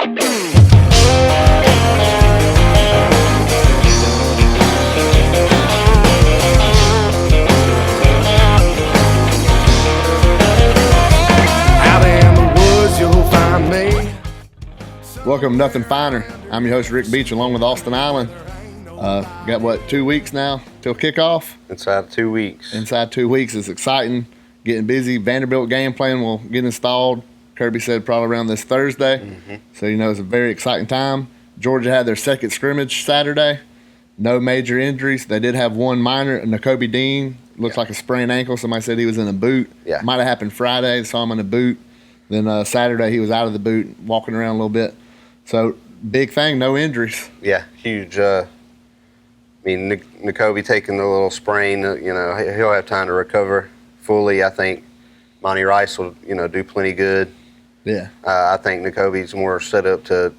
Welcome to Nothing Finer. I'm your host, Rick Beach, along with Austin Allen. Got, 2 weeks now till kickoff? Inside 2 weeks. Inside 2 weeks. It's exciting, getting busy. Vanderbilt game plan will get installed, Kirby said, probably around this Thursday. Mm-hmm. So, it's a very exciting time. Georgia had their second scrimmage Saturday. No major injuries. They did have one minor, Nakobe Dean. Looks like a sprained ankle. Somebody said he was in a boot. Yeah. Might have happened Friday. Saw him in a boot. Then Saturday he was out of the boot, walking around a little bit. So, big thing, no injuries. Yeah, huge. Nakobe taking the little sprain, he'll have time to recover fully. I think Monty Rice will, do plenty good. Yeah. I think Nakobe's more set up to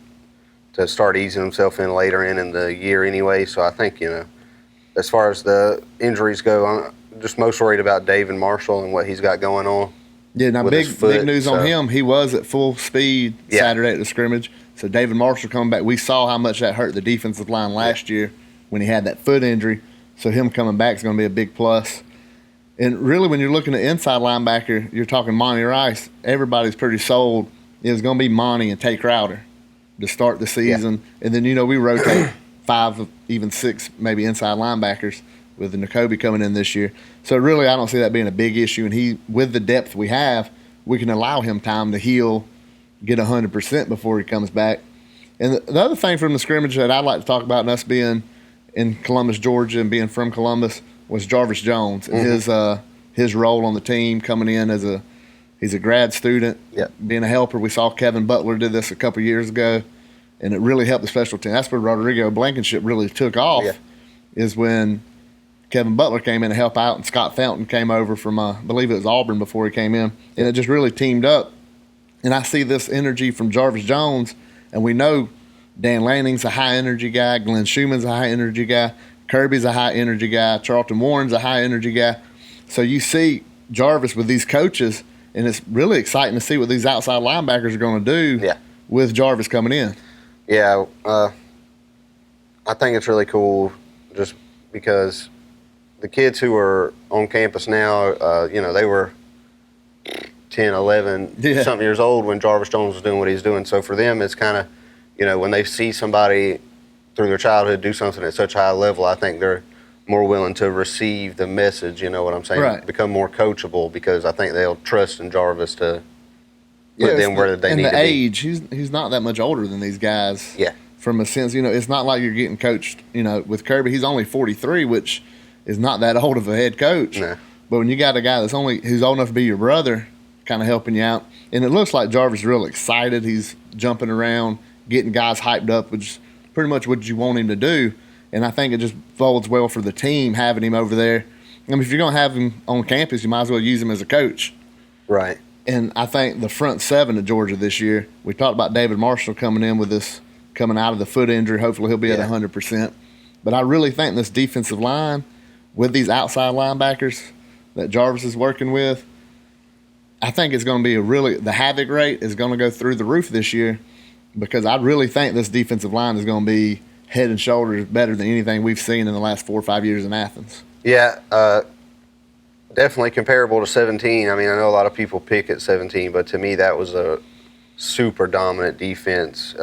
start easing himself in later in the year anyway. So I think, as far as the injuries go, I'm just most worried about David Marshall and what he's got going on. Yeah, now big news on him. He was at full speed Saturday at the scrimmage. So David Marshall coming back. We saw how much that hurt the defensive line last year when he had that foot injury. So him coming back is going to be a big plus. And really, when you're looking at inside linebacker, you're talking Monty Rice. Everybody's pretty sold. It's going to be Monty and Tay Crowder to start the season. Yeah. And then, we rotate 5, even 6, maybe inside linebackers with the Nakobe coming in this year. So really, I don't see that being a big issue. And with the depth we have, we can allow him time to heal, get 100% before he comes back. And the other thing from the scrimmage that I'd like to talk about, and us being in Columbus, Georgia, and being from Columbus, was Jarvis Jones and his role on the team, coming in as he's a grad student, being a helper. We saw Kevin Butler did this a couple years ago, and it really helped the special team. That's where Rodrigo Blankenship really took off, is when Kevin Butler came in to help out, and Scott Felton came over from, I believe it was Auburn before he came in, and it just really teamed up. And I see this energy from Jarvis Jones, and we know Dan Lanning's a high-energy guy, Glenn Schumann's a high-energy guy, Kirby's a high-energy guy, Charlton Warren's a high-energy guy. So you see Jarvis with these coaches, and it's really exciting to see what these outside linebackers are going to do with Jarvis coming in. Yeah, I think it's really cool just because the kids who are on campus now, they were 10, 11, something years old when Jarvis Jones was doing what he's doing. So for them, it's kind of, when they see somebody through their childhood do something at such a high level, I think they're more willing to receive the message, you know what I'm saying? Right. Become more coachable, because I think they'll trust in Jarvis to put them where they need to be. And the age, he's not that much older than these guys. Yeah. From a sense, it's not like you're getting coached, with Kirby. He's only 43, which is not that old of a head coach. No. But when you got a guy who's old enough to be your brother, kind of helping you out, and it looks like Jarvis is real excited. He's jumping around, getting guys hyped up, which is pretty much what you want him to do. And I think it just bodes well for the team having him over there. I mean, if you're going to have him on campus, you might as well use him as a coach. Right. And I think the front seven of Georgia this year, we talked about David Marshall coming in with this, coming out of the foot injury. Hopefully he'll be at 100%. But I really think this defensive line with these outside linebackers that Jarvis is working with, I think it's going to be the havoc rate is going to go through the roof this year, because I really think this defensive line is going to be head and shoulders better than anything we've seen in the last 4 or 5 years in Athens. Yeah, definitely comparable to 17. I mean, I know a lot of people pick at 17, but to me that was a super dominant defense,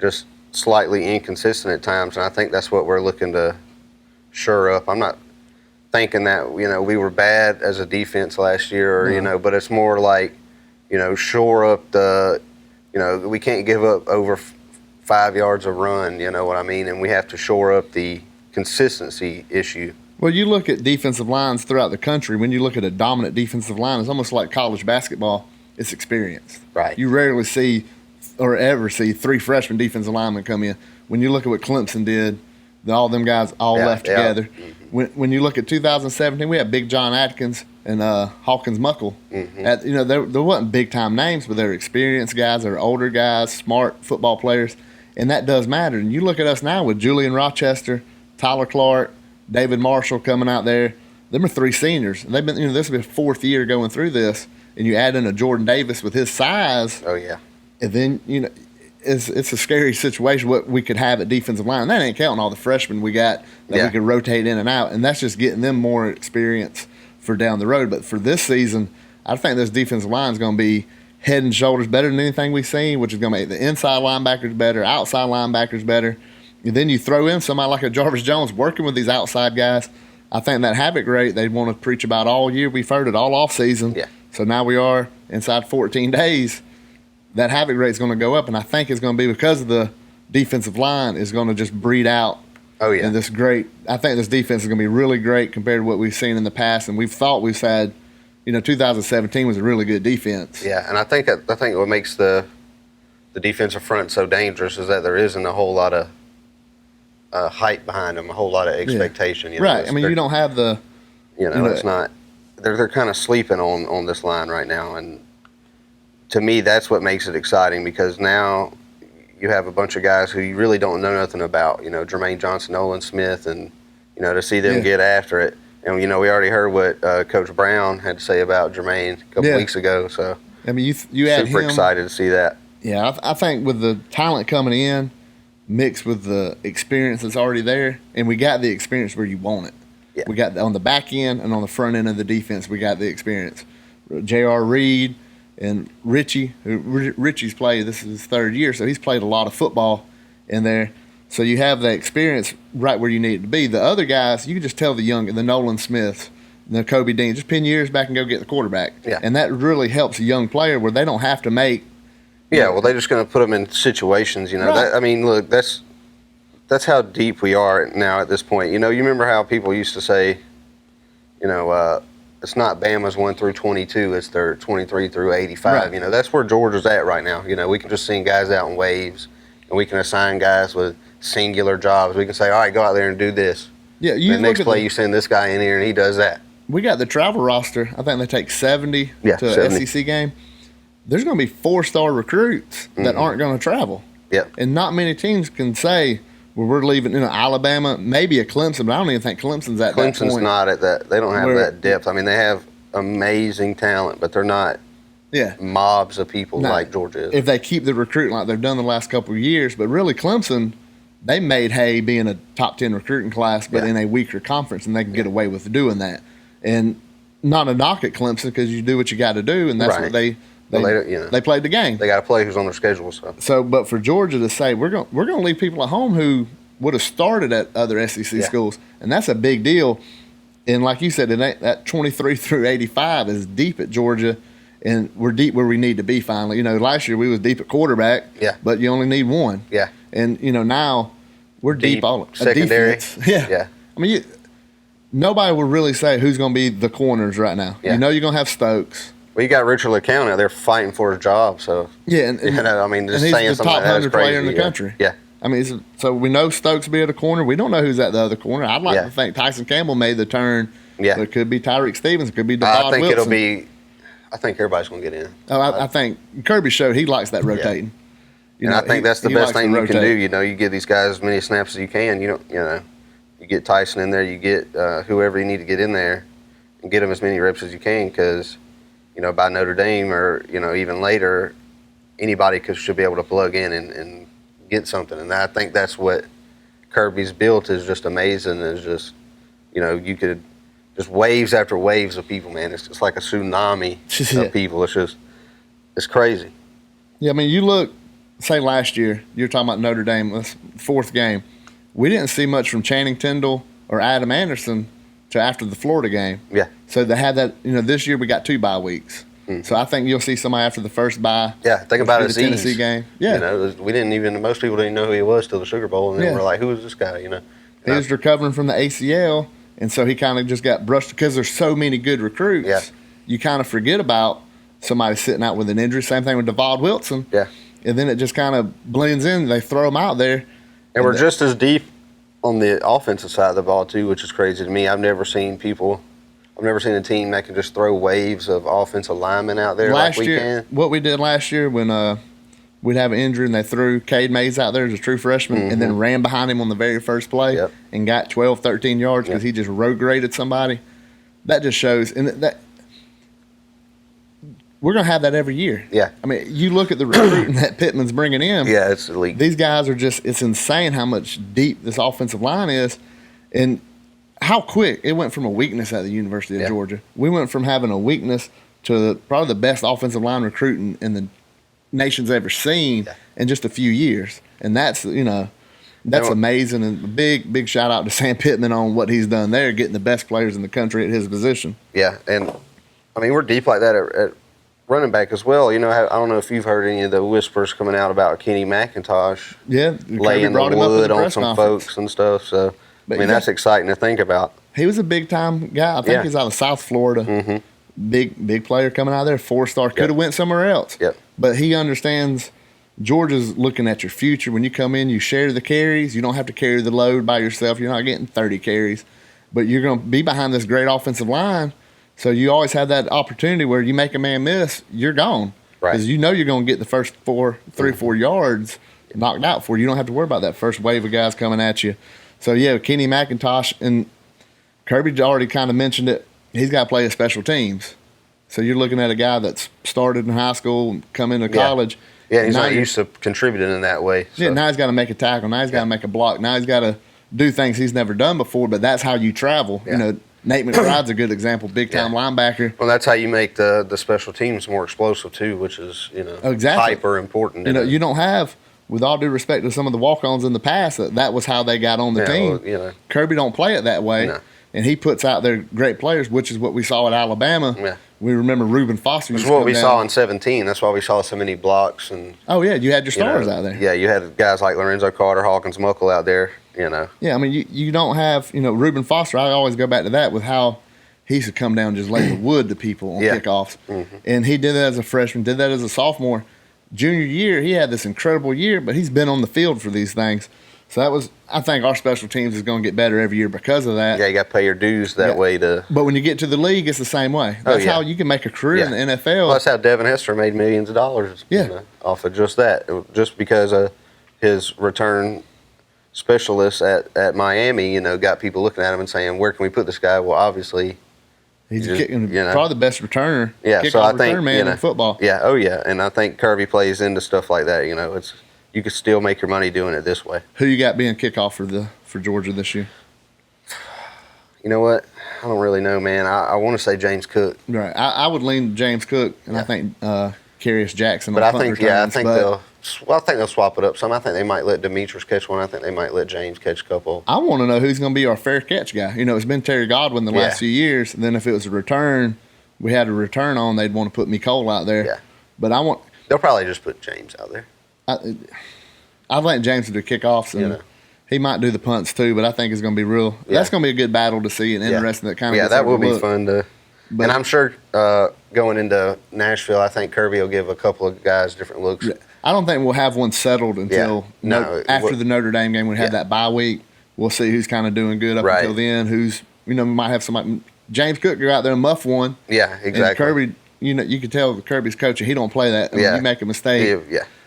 just slightly inconsistent at times, and I think that's what we're looking to shore up. I'm not thinking that, we were bad as a defense last year, or, but it's more like, shore up the, we can't give up over 5 yards of run, you know what I mean? And we have to shore up the consistency issue. Well, you look at defensive lines throughout the country. When you look at a dominant defensive line, it's almost like college basketball. It's experienced. Right. You rarely see or ever see 3 freshman defensive linemen come in. When you look at what Clemson did, all them guys left together. Mm-hmm. When you look at 2017, we had Big John Atkins and Hawkins Muckle. Mm-hmm. There wasn't big-time names, but they're experienced guys. They're older guys, smart football players, and that does matter. And you look at us now with Julian Rochester, Tyler Clark, David Marshall coming out there. Them are 3 seniors. And they've been, this will be the 4th year going through this, and you add in a Jordan Davis with his size. Oh, yeah. And then, it's a scary situation what we could have at defensive line. And that ain't counting all the freshmen we got that we could rotate in and out, and that's just getting them more experience for down the road. But for this season, I think this defensive line is going to be head and shoulders better than anything we've seen, which is going to make the inside linebackers better, outside linebackers better. And then you throw in somebody like a Jarvis Jones working with these outside guys. I think that havoc rate they want to preach about all year. We've heard it all off season. Yeah. So now we are inside 14 days. That havoc rate is going to go up, and I think it's going to be because of the defensive line is going to just breed out. Oh, yeah. And I think this defense is going to be really great compared to what we've seen in the past, and we've thought we've had, 2017 was a really good defense. Yeah, and I think what makes the defensive front so dangerous is that there isn't a whole lot of hype behind them, a whole lot of expectation. Right. I mean, you don't have the. It's not. They're kind of sleeping on this line right now, and to me, that's what makes it exciting because now you have a bunch of guys who you really don't know nothing about. Jermaine Johnson, Nolan Smith, and to see them get after it. And we already heard what Coach Brown had to say about Jermaine a couple weeks ago. So I mean, you had super excited to see that. Yeah, I think with the talent coming in, mixed with the experience that's already there, and we got the experience where you want it. Yeah. We got on the back end and on the front end of the defense, we got the experience. J.R. Reed and Richie, Richie's played, this is his third year, so he's played a lot of football in there. So you have the experience right where you need it to be. The other guys, you can just tell the Nolan Smiths, the Kobe Dean, just pin your ears back and go get the quarterback. Yeah. And that really helps a young player where they don't have to make. Yeah, well, they're just going to put them in situations, Right. Look, that's how deep we are now at this point. You remember how people used to say, it's not Bama's 1 through 22, it's their 23 through 85. Right. That's where Georgia's at right now. We can just send guys out in waves, and we can assign guys with singular jobs. We can say, all right, go out there and do this. Yeah, the next play, you send this guy in here, and he does that. We got the travel roster. I think they take 70 to 70. an SEC game. There's going to be 4-star recruits that aren't going to travel. Yeah. And not many teams can say, well, we're leaving, Alabama, maybe a Clemson, but I don't even think Clemson's at that point. Clemson's not at that. They don't have that depth. I mean, they have amazing talent, but they're not mobs of people like Georgia is. If they keep the recruiting like they've done the last couple of years, but really Clemson, they made hay being a top 10 recruiting class, but in a weaker conference, and they can get away with doing that. And not a knock at Clemson because you do what you got to do, and that's what they played the game. They got to play who's on their schedule. So, but for Georgia to say we're going to leave people at home who would have started at other SEC schools, and that's a big deal. And like you said, that 23 through 85 is deep at Georgia, and we're deep where we need to be finally. Last year we was deep at quarterback, but you only need one. Yeah. And now we're deep all secondary. Defense. Yeah. I mean, nobody will really say who's going to be the corners right now. Yeah. You're going to have Stokes. Well, you got Richard LeCount out there fighting for his job, so and just and he's saying the something top like that is 100 player crazy. in the country. Yeah. I mean, so we know Stokes be at a corner. We don't know who's at the other corner. I'd like to think Tyson Campbell made the turn. Yeah. But it could be Tyreek Stevens. It could be Devon Wilson. I think everybody's going to get in. I think Kirby showed he likes that rotating. And I think that's the best thing you can do. You give these guys as many snaps as you can. You get Tyson in there. You get whoever you need to get in there, and get them as many reps as you can. Because by Notre Dame or even later, anybody should be able to plug in and get something. And I think that's what Kirby's built is just amazing. Is just you could just waves after waves of people, man. It's just like a tsunami of people. It's crazy. Yeah, I mean, you look. Say last year, you're talking about Notre Dame, this fourth game. We didn't see much from Channing Tindall or Adam Anderson till after the Florida game. Yeah. So they had that. This year we got 2 bye weeks. Mm-hmm. So I think you'll see somebody after the first bye. Yeah, think about it. The Tennessee game. Yeah. We didn't even. Most people didn't know who he was till the Sugar Bowl, and then we're like, "Who is this guy?" He was recovering from the ACL, and so he kind of just got brushed because there's so many good recruits. Yeah. You kind of forget about somebody sitting out with an injury. Same thing with Devon Wilson. Yeah. And then it just kind of blends in. They throw them out there. And we're just as deep on the offensive side of the ball, too, which is crazy to me. I've never seen a team that can just throw waves of offensive linemen out there like we can. What we did last year when we'd have an injury and they threw Cade Mays out there as a true freshman and then ran behind him on the very first play and got 12, 13 yards because he just road graded somebody. That just shows. And that we're going to have that every year. Yeah. I mean, you look at the recruiting that Pittman's bringing in. Yeah, it's elite. These guys are just, it's insane how much deep this offensive line is and how quick it went from a weakness at the University of Georgia. We went from having a weakness to probably the best offensive line recruiting in the nation's ever seen in just a few years. And that's, that's amazing. And a big shout out to Sam Pittman on what he's done there, getting the best players in the country at his position. Yeah, and I mean, we're deep like that at running back as well. I don't know if you've heard any of the whispers coming out about Kenny McIntosh laying the wood on some folks and stuff. So, but that's exciting to think about. He was a big-time guy. I think he's out of South Florida. Mm-hmm. Big player coming out of there, 4-star. Could have went somewhere else. Yep. But he understands Georgia's looking at your future. When you come in, you share the carries. You don't have to carry the load by yourself. You're not getting 30 carries. But you're going to be behind this great offensive line. So you always have that opportunity where you make a man miss, you're gone. Right. Because you're going to get the first 4 yards knocked out for you. You don't have to worry about that first wave of guys coming at you. So, Kenny McIntosh, and Kirby already kind of mentioned it, he's got to play a special teams. So you're looking at a guy that's started in high school and come into college. Yeah, he's not used to contributing in that way. So. Yeah, now he's got to make a tackle. Now he's got to make a block. Now he's got to do things he's never done before, but that's how you travel. Yeah. Nate McBride's a good example, big-time linebacker. Well, that's how you make the special teams more explosive, too, which is, hyper important. You don't have, with all due respect to some of the walk-ons in the past, that was how they got on the team. Well, Kirby don't play it that way, and he puts out their great players, which is what we saw at Alabama. Yeah. We remember Reuben Foster. Which is what we saw in 17. That's why we saw so many blocks. And you had your stars out there. Yeah, you had guys like Lorenzo Carter, Hawkins, Muckle out there, Yeah, I mean, you don't have, Reuben Foster. I always go back to that with how he used to come down and just lay the wood to people on kickoffs. Mm-hmm. And he did that as a freshman, did that as a sophomore. Junior year, he had this incredible year, but he's been on the field for these things. So I think our special teams is going to get better every year because of that. Yeah, you got to pay your dues that way to. But when you get to the league, it's the same way. That's how you can make a career in the NFL. Well, that's how Devin Hester made millions of dollars. Off of just that, just because of his return specialist at Miami. Got people looking at him and saying, "Where can we put this guy?" Well, obviously, he's probably the best returner. Yeah, so I think man in football. Yeah, and I think Kirby plays into stuff like that. It's. You could still make your money doing it this way. Who you got being kickoff for Georgia this year? You know what? I don't really know, man. I want to say James Cook. Right. I would lean James Cook, and I think Carius Jackson. But I think they'll swap it up some. I think they might let Demetrius catch one. I think they might let James catch a couple. I want to know who's going to be our fair catch guy. It's been Terry Godwin the last few years, and then if it was a return, we had a return on, they'd want to put Nicole out there. Yeah. But they'll probably just put James out there. I'd let James do kickoffs, and he might do the punts too. But I think it's going to be real. That's going to be a good battle to see and interesting. That kind of that will be fun to. But, and I'm sure going into Nashville, I think Kirby will give a couple of guys different looks. I don't think we'll have one settled until after the Notre Dame game. We have that bye week. We'll see who's kind of doing good up until then. Who's we might have somebody. James Cook go out there and muff one. Yeah, exactly. And Kirby, you can tell Kirby's coaching. He don't play that. I mean, you make a mistake.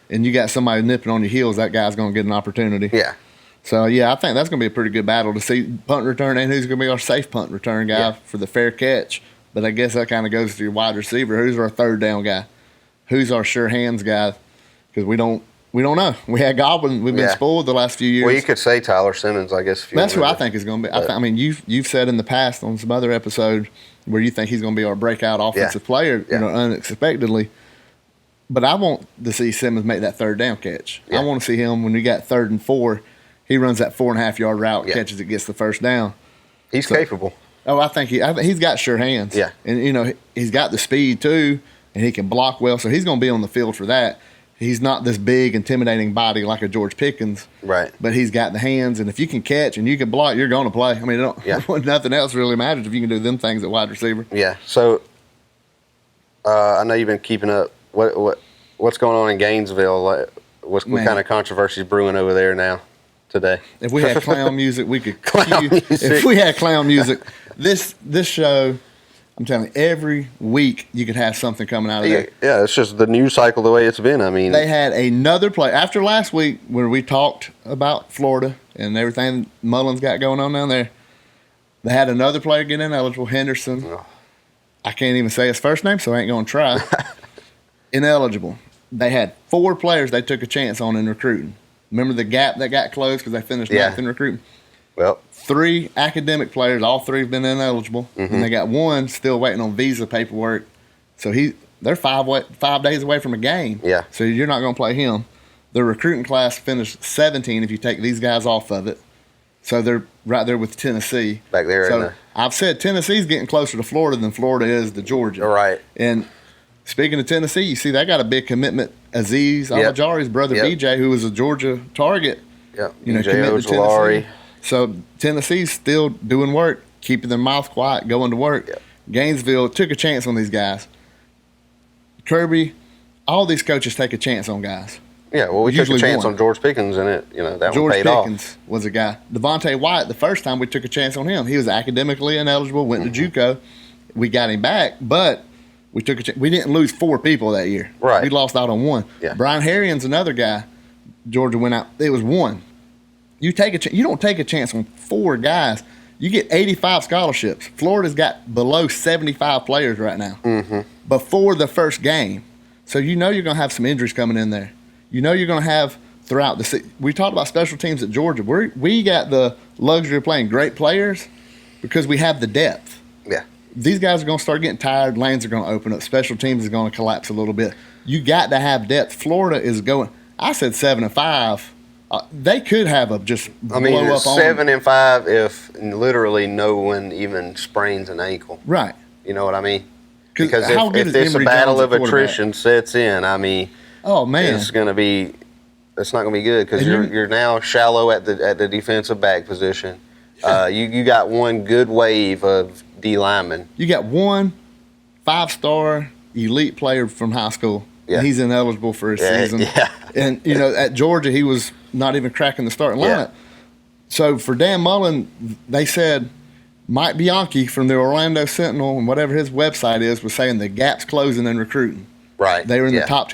And you got somebody nipping on your heels, that guy's going to get an opportunity. Yeah. So, I think that's going to be a pretty good battle to see punt return and who's going to be our safe punt return guy for the fair catch. But I guess that kind of goes to your wide receiver. Who's our third down guy? Who's our sure hands guy? Because we don't know. We had Godwin. We've been spoiled the last few years. Well, you could say Tyler Simmons, I guess. That's who I think is going to be. I mean, you've said in the past on some other episode where you think he's going to be our breakout offensive player, unexpectedly. But I want to see Simmons make that third down catch. I want to see him when we got 3rd and 4, he runs that 4.5 yard route, catches it, gets the first down. He's capable. Oh, I think he's got sure hands. Yeah. And, he's got the speed too, and he can block well. So he's going to be on the field for that. He's not this big, intimidating body like a George Pickens. Right. But he's got the hands, and if you can catch and you can block, you're going to play. I mean, nothing else really matters if you can do them things at wide receiver. Yeah. So I know you've been keeping up. What's going on in Gainesville? What kind of controversy is brewing over there now today? If we had clown music, we could. If we had clown music, this show, I'm telling you, every week you could have something coming out of there. Yeah, it's just the news cycle the way it's been. I mean, they had another play after last week where we talked about Florida and everything Mullins got going on down there. They had another player get ineligible, Henderson. Oh. I can't even say his first name, so I ain't going to try. ineligible. They had 4 players they took a chance on in recruiting. Remember the gap that got closed because they finished 9th in recruiting? Well, 3 academic players, all 3 have been ineligible, and they got 1 still waiting on visa paperwork. So they're 5 days away from a game. Yeah. So you're not going to play him. The recruiting class finished 17 if you take these guys off of it. So they're right there with Tennessee. Back there. So I've said Tennessee's getting closer to Florida than Florida is to Georgia. Right. And speaking of Tennessee, you see they got a big commitment. Aziz Al-Jari's brother, BJ, who was a Georgia target. Yep. Committed to Tennessee. So Tennessee's still doing work, keeping their mouth quiet, going to work. Yep. Gainesville took a chance on these guys. Kirby, all these coaches take a chance on guys. Yeah, well, we took a chance on George Pickens, and that one paid off. George Pickens was a guy. Devontae White, the first time we took a chance on him, he was academically ineligible, went to JUCO. We got him back, but we took a chance. We didn't lose 4 people that year. Right. We lost out on 1. Yeah. Brian Harion's another guy. Georgia went out. It was 1. You don't take a chance on 4 guys. You get 85 scholarships. Florida's got below 75 players right now before the first game. So you're going to have some injuries coming in there. You're going to have throughout the season. We talked about special teams at Georgia. We got the luxury of playing great players because we have the depth. Yeah. These guys are going to start getting tired. Lanes are going to open up. Special teams is going to collapse a little bit. You got to have depth. Florida is going. I said 7-5. They could have a just blow up on 7-5 if literally no one even sprains an ankle. Right. You know what I mean? Because if this battle of attrition sets in, I mean, oh man, it's not going to be good because you're now shallow at the defensive back position. Yeah. You got one good wave of D linemen. You got 1 5-star elite player from high school. Yeah. And he's ineligible for a season. Yeah. And at Georgia he was not even cracking the starting lineup. So for Dan Mullen, they said Mike Bianchi from the Orlando Sentinel and whatever his website is was saying the gap's closing in recruiting. Right. They were in the top.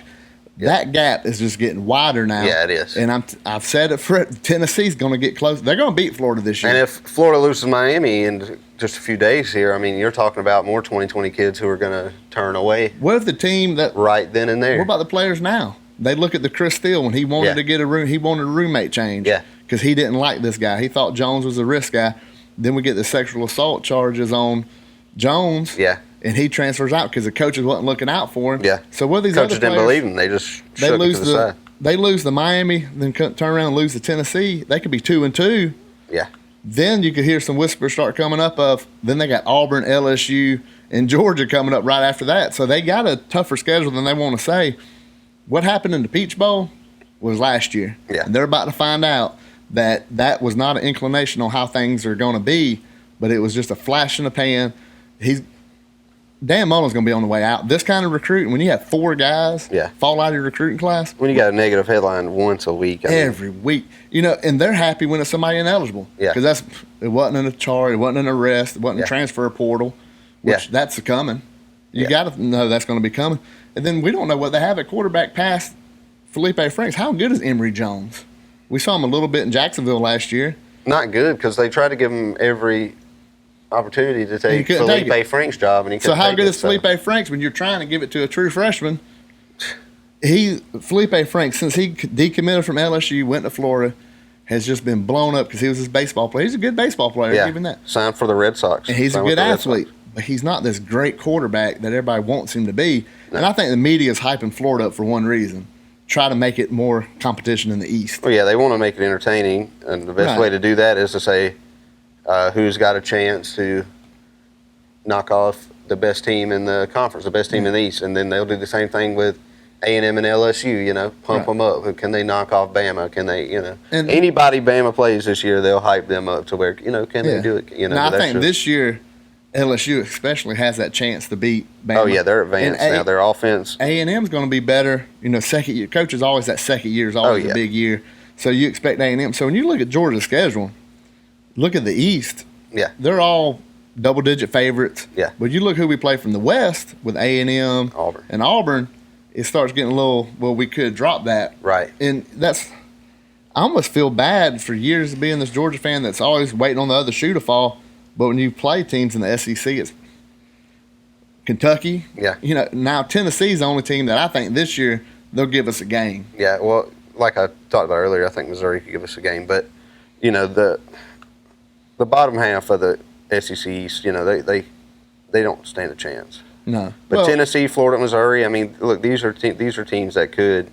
That gap is just getting wider now. Yeah, it is. And I've said it for Tennessee's going to get close. They're going to beat Florida this year. And if Florida loses Miami in just a few days here, I mean, you're talking about more 2020 kids who are going to turn away. What if the team that right then and there? What about the players now? They look at the Chris Steele when he wanted to get he wanted a roommate change. Yeah. Because he didn't like this guy. He thought Jones was a risk guy. Then we get the sexual assault charges on Jones. Yeah. And he transfers out because the coaches wasn't looking out for him. Yeah. So what are these coaches other players? Didn't believe him. They just shook it to the side. They lose the Miami, then turn around and lose to Tennessee. They could be 2-2. Yeah. Then you could hear some whispers start coming up of. Then they got Auburn, LSU, and Georgia coming up right after that. So they got a tougher schedule than they want to say. What happened in the Peach Bowl was last year. Yeah. And they're about to find out that was not an inclination on how things are going to be, but it was just a flash in the pan. Dan Mullen's going to be on the way out. This kind of recruiting, when you have 4 guys fall out of your recruiting class. When you got a negative headline once a week. Every week. And they're happy when it's somebody ineligible. Yeah. Because it wasn't a charge, it wasn't an arrest, it wasn't a transfer portal, which that's coming. You got to know that's going to be coming. And then we don't know what they have at quarterback past Felipe Franks. How good is Emory Jones? We saw him a little bit in Jacksonville last year. Not good because they tried to give him every opportunity to take Felipe Franks' job, and he couldn't. So how good is Felipe Franks when you're trying to give it to a true freshman? Felipe Franks, since he decommitted from LSU, went to Florida, has just been blown up because he was his baseball player. He's a good baseball player, even that. Signed for the Red Sox. And he's a good athlete, but he's not this great quarterback that everybody wants him to be. No. And I think the media is hyping Florida up for one reason. Try to make it more competition in the East. Well, yeah, they want to make it entertaining, and the best way to do that is to say who's got a chance to knock off the best team in the conference, the best team in the East, and then they'll do the same thing with A&M and LSU, pump them up. Can they knock off Bama? Can they, and anybody Bama plays this year, they'll hype them up to where, can they do it? Now, I think this year, LSU especially has that chance to beat Bama. Oh, yeah, they're advanced now. Their offense. A&M's going to be better. Second year. Coach is always that second year is always a big year. So you expect A&M. So when you look at Georgia's schedule, look at the East. Yeah. They're all double-digit favorites. Yeah. But you look who we play from the West with A&M and Auburn, it starts getting a little, we could drop that. Right. And I almost feel bad for years of being this Georgia fan that's always waiting on the other shoe to fall. But when you play teams in the SEC, Kentucky. Yeah. Now Tennessee's the only team that I think this year they'll give us a game. Yeah, well, like I talked about earlier, I think Missouri could give us a game. But, the bottom half of the SEC East, they don't stand a chance. No. But Tennessee, Florida, Missouri, I mean, look, these are teams that could,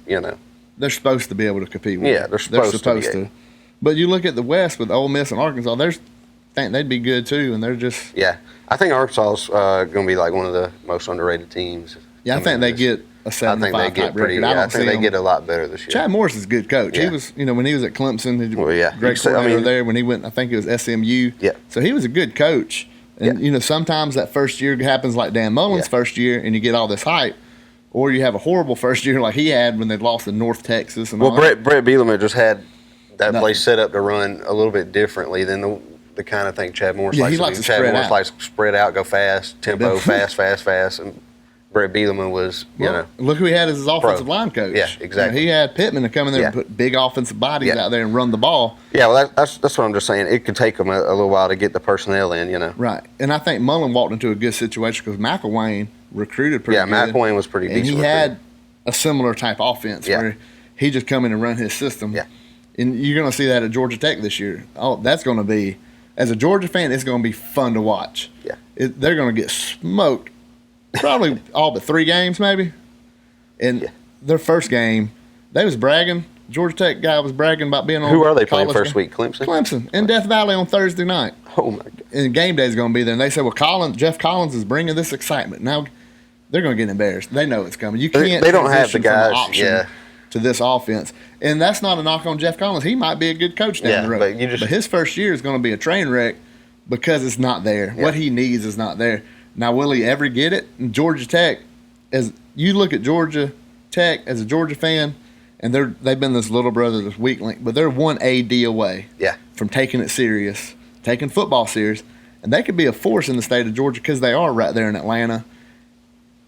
They're supposed to be able to compete with. Yeah, they're supposed to. But you look at the West with Ole Miss and Arkansas, I think they'd be good too, and they're just. Yeah, I think Arkansas is going to be like one of the most underrated teams. Yeah, I think they get a 75 I think they get pretty. record. I think they get a lot better this year. Chad Morris is a good coach. Yeah. He was, when he was at Clemson, he was great coordinator there. When he went, I think it was SMU. Yeah. So he was a good coach. And sometimes that first year happens like Dan Mullen's first year, and you get all this hype, or you have a horrible first year like he had when they lost in North Texas. And Brett Bielema just had that place set up to run a little bit differently than the kind of thing Chad Morris likes. He likes to Chad Morris likes to spread out, go fast, tempo, fast, and Brett Bielema was, Look who he had as his offensive line coach. Yeah, exactly. He had Pittman to come in there and put big offensive bodies out there and run the ball. Yeah, well, that's what I'm just saying. It could take them a little while to get the personnel in, Right. And I think Mullen walked into a good situation because McElwain recruited pretty good. Yeah, McElwain was pretty decent. And he had a similar type offense where he just come in and run his system. Yeah. And you're going to see that at Georgia Tech this year. Oh, that's going to be, as a Georgia fan, it's going to be fun to watch. Yeah. They're going to get smoked. Probably all but 3 games, maybe. And their first game, they was bragging. Georgia Tech guy was bragging about being on. Who are they playing first week? Clemson? Clemson in Death Valley on Thursday night. Oh, my God. And game day is going to be there. And they said, well, Jeff Collins is bringing this excitement. Now they're going to get embarrassed. They know it's coming. You can't. They don't have the guys. To this offense. And that's not a knock on Jeff Collins. He might be a good coach down the road. But his first year is going to be a train wreck because it's not there. Yeah. What he needs is not there. Now, will he ever get it? And Georgia Tech, as you look at Georgia Tech as a Georgia fan, and they've been this little brother, this weak link, but they're one AD away from taking it serious, taking football serious. And they could be a force in the state of Georgia because they are right there in Atlanta.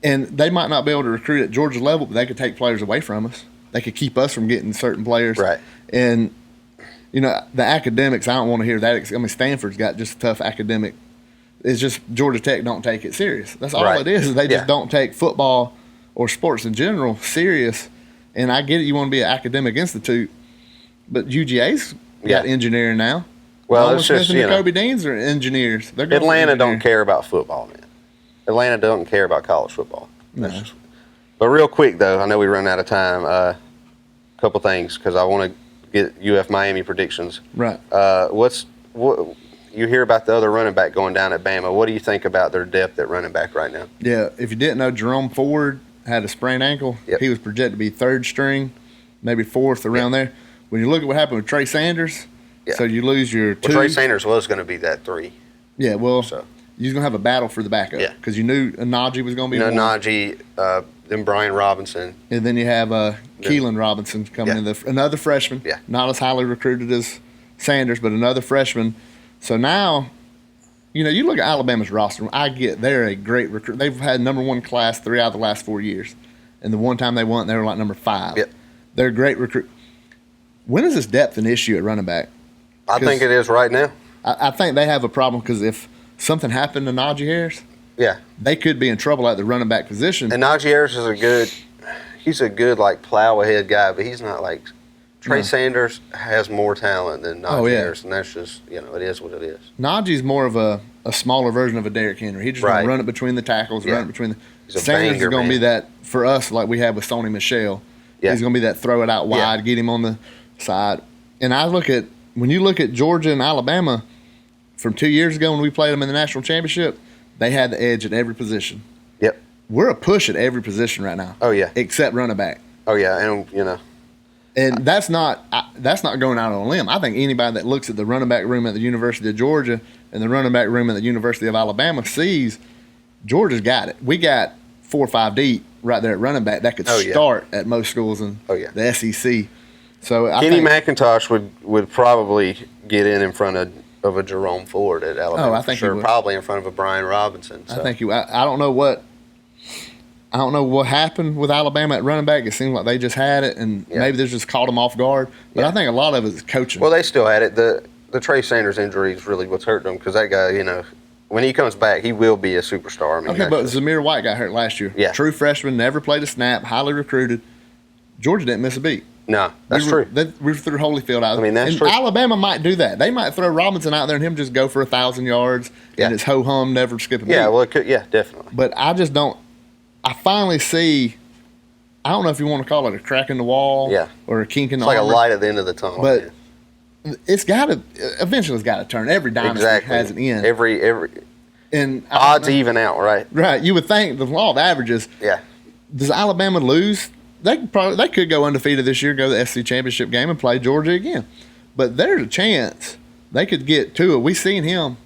And they might not be able to recruit at Georgia level, but they could take players away from us. They could keep us from getting certain players. Right. And, the academics, I don't want to hear that. I mean, Stanford's got just a tough academic. It's just Georgia Tech don't take it serious. That's all it is. They just don't take football or sports in general serious. And I get it. You want to be an academic institute. But UGA's got engineering now. Well, it's just, Smith and Kobe Deans are engineers. Atlanta don't care about football, man. Atlanta doesn't care about college football. No. But real quick, though, I know we run out of time. A couple things because I want to get UF Miami predictions. Right. What you hear about the other running back going down at Bama? What do you think about their depth at running back right now? Yeah, if you didn't know, Jerome Ford had a sprained ankle. Yep. He was projected to be 3rd string, maybe 4th around there. When you look at what happened with Trey Sanders, so you lose your 2. Trey Sanders was going to be that 3. Yeah, well, you're going to have a battle for the backup because you knew Najee was going to be one. Najee, then Brian Robinson. And then you have Keelan Robinson coming in, another freshman, not as highly recruited as Sanders, but another freshman. So now, you look at Alabama's roster. I get they're a great recruit. They've had number 1 class 3 out of the last 4 years. And the one time they won, they were like number 5. Yep. They're a great recruit. When is this depth an issue at running back? I think it is right now. I think they have a problem because if something happened to Najee Harris, they could be in trouble at the running back position. And Najee Harris is he's a good like plow ahead guy, but he's not like Trey Sanders has more talent than Najee Harris, and that's just it is what it is. Najee's more of a smaller version of a Derrick Henry. He just gonna run it between the tackles, run it between the. Sanders is gonna be that for us like we have with Sony Michel. Yeah. He's gonna be that throw it out wide, get him on the side. And when you look at Georgia and Alabama from 2 years ago when we played them in the national championship, they had the edge at every position. Yep. We're a push at every position right now. Oh yeah. Except running back. Oh yeah, and And that's not going out on a limb. I think anybody that looks at the running back room at the University of Georgia and the running back room at the University of Alabama sees Georgia's got it. We got 4 or 5 deep right there at running back that could start at most schools in the SEC. So Kenny McIntosh would probably get in front of a Jerome Ford at Alabama. Oh, I think he would. Probably in front of a Brian Robinson. So. I think I don't know what happened with Alabama at running back. It seemed like they just had it, and maybe they just caught them off guard. But I think a lot of it is coaching. Well, they still had it. The Trey Sanders injury is really what's hurt them because that guy, when he comes back, he will be a superstar. I mean, okay, but Zamir White got hurt last year. Yeah. True freshman, never played a snap, highly recruited. Georgia didn't miss a beat. No, that's true. We threw Holyfield out. I mean, that's and true. Alabama might do that. They might throw Robinson out there and him just go for 1,000 yards and it's ho-hum, never skip a beat. Yeah, well, it could, yeah, definitely. But I just don't – I finally see – I don't know if you want to call it a crack in the wall or a kink in the armor. It's like a light at the end of the tunnel. But it's got to – eventually it's got to turn. Every dynasty has an end. Every and odds even out, right? Right. You would think the law of averages. Yeah. Does Alabama lose? They could go undefeated this year, go to the SEC championship game, and play Georgia again. But there's a chance they could get to it. We seen him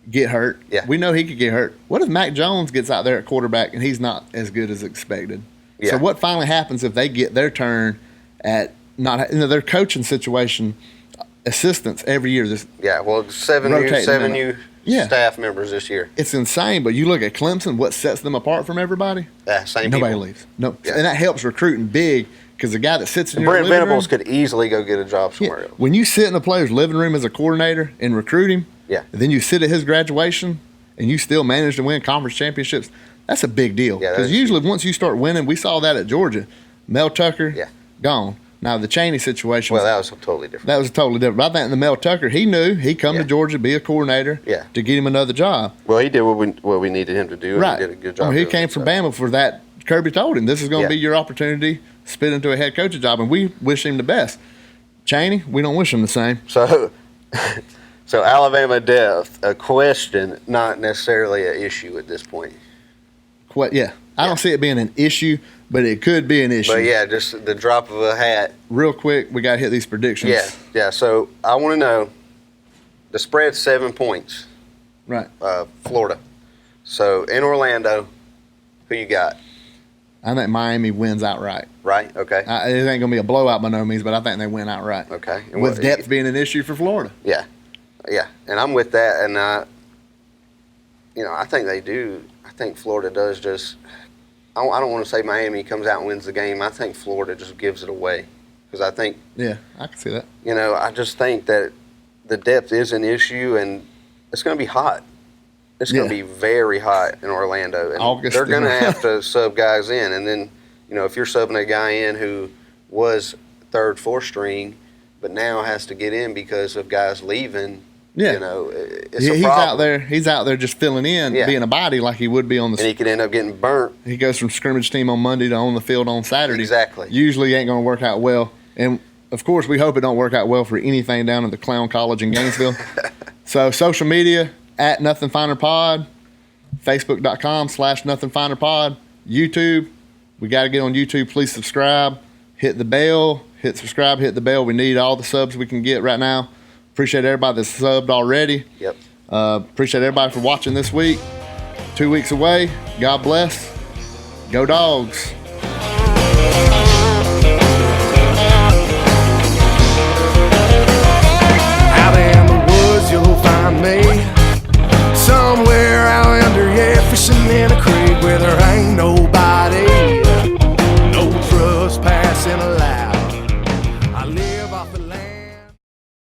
get hurt. Yeah. We know he could get hurt. What if Mac Jones gets out there at quarterback and he's not as good as expected? Yeah. So what finally happens if they get their turn at not their coaching situation assistants every year? Well, seven new staff members this year. It's insane, but you look at Clemson, what sets them apart from everybody? Nobody leaves. No, and that helps recruiting big because the guy that sits in your Brent living Venables room, could easily go get a job somewhere else. When you sit in a player's living room as a coordinator and recruit him, and then you sit at his graduation and you still manage to win conference championships, that's a big deal. Because usually once you start winning, we saw that at Georgia. Mel Tucker, gone. Now, the Chaney situation. Well, that was totally different. That was totally different. But I think the Mel Tucker, he knew he'd come to Georgia, be a coordinator to get him another job. Well, he did what we needed him to do, and he did a good job. He came from Bama for that. Kirby told him, this is going to be your opportunity, spit into a head coaching job, and we wish him the best. Chaney, we don't wish him the same. So Alabama depth, a question, not necessarily an issue at this point. I don't see it being an issue, but it could be an issue. But just the drop of a hat. Real quick, we got to hit these predictions. Yeah. So I want to know the spread's 7 points. Right. Florida. So in Orlando, who you got? I think Miami wins outright. Right. Okay. It ain't going to be a blowout by no means, but I think they win outright. Okay. And with depth being an issue for Florida. Yeah. And I'm with that, and I think they do. I think Florida does just. I don't want to say Miami comes out and wins the game. I think Florida just gives it away because I think. Yeah, I can see that. I just think that the depth is an issue, and it's going to be hot. It's going to be very hot in Orlando, and they're going to have to sub guys in. And then, if you're subbing a guy in who was third, fourth string, but now has to get in because of guys leaving. It's a problem. He's out there just filling in, being a body like he would be on the. And he could end up getting burnt. He goes from scrimmage team on Monday to on the field on Saturday. Exactly. Usually ain't going to work out well, and of course we hope it don't work out well for anything down at the Clown College in Gainesville. So social media at Nothing Finer Pod, Facebook.com/Nothing Finer Pod, YouTube. We got to get on YouTube. Please subscribe, hit the bell, hit subscribe, hit the bell. We need all the subs we can get right now. Appreciate everybody that's subbed already. Yep. Appreciate everybody for watching this week. 2 weeks away. God bless. Go Dogs.